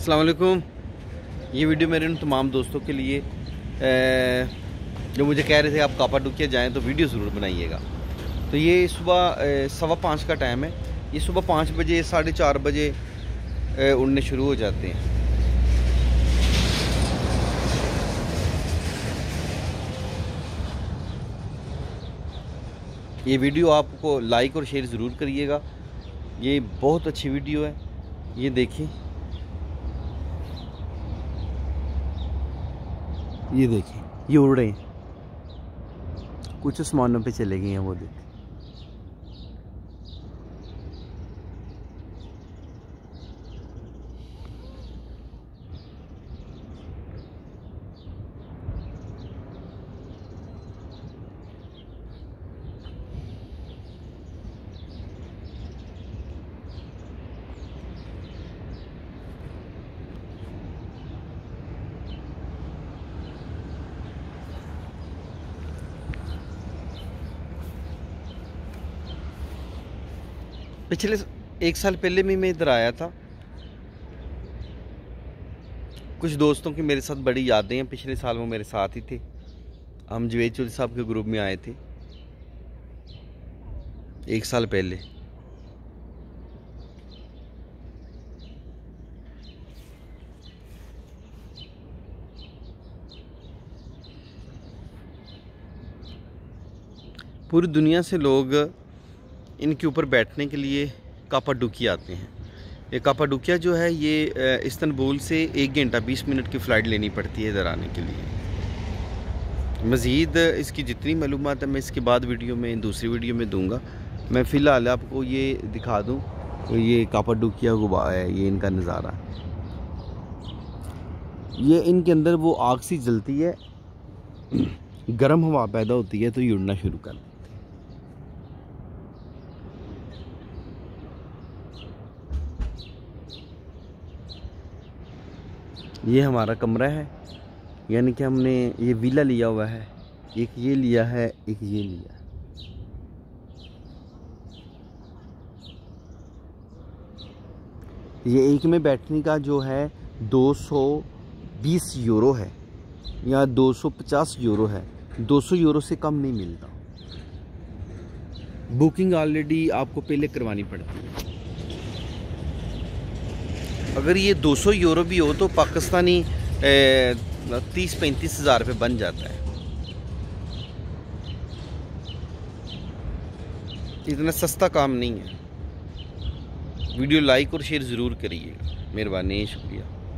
अस्सलाम वालेकुम। ये वीडियो मेरे उन तमाम दोस्तों के लिए जो मुझे कह रहे थे आप कापाडुकिया जाएं तो वीडियो ज़रूर बनाइएगा। तो ये सुबह 5:15 का टाइम है। ये सुबह 5 बजे 4:30 बजे उड़ने शुरू हो जाते हैं। ये वीडियो आपको लाइक और शेयर ज़रूर करिएगा। ये बहुत अच्छी वीडियो है। ये देखिए, ये देखिए, ये उड़ रहे हैं, कुछ आसमानों पे चले गए हैं। वो देखिए, पिछले 1 साल पहले भी मैं इधर आया था। कुछ दोस्तों की मेरे साथ बड़ी यादें हैं। पिछले साल वो मेरे साथ ही थे। हम जवेद चौधरी साहब के ग्रुप में आए थे 1 साल पहले। पूरी दुनिया से लोग इनके ऊपर बैठने के लिए कापाडुकिया आते हैं। ये कापाडुकिया जो है, ये इस्तांबुल से 1 घंटा 20 मिनट की फ़्लाइट लेनी पड़ती है इधर आने के लिए। मज़ीद इसकी जितनी मालूमात है मैं इसके बाद वीडियो में, दूसरी वीडियो में दूंगा। मैं फ़िलहाल आपको ये दिखा दूं। तो ये कापाडुकिया गुबा है, ये इनका नज़ारा। ये इनके अंदर वो आग सी जलती है, गर्म हवा पैदा होती है, तो ये उड़ना शुरू कर देते हैं। ये हमारा कमरा है, यानी कि हमने ये विला लिया हुआ है। एक ये लिया है, एक ये लिया है। ये एक में बैठने का जो है 220 यूरो है या 250 यूरो है। 200 यूरो से कम नहीं मिलता। बुकिंग ऑलरेडी आपको पहले करवानी पड़ती है। अगर ये 200 यूरो भी हो तो पाकिस्तानी 30-35 हज़ार रुपये बन जाता है। इतना सस्ता काम नहीं है। वीडियो लाइक और शेयर ज़रूर करिएगा। मेहरबानी, शुक्रिया।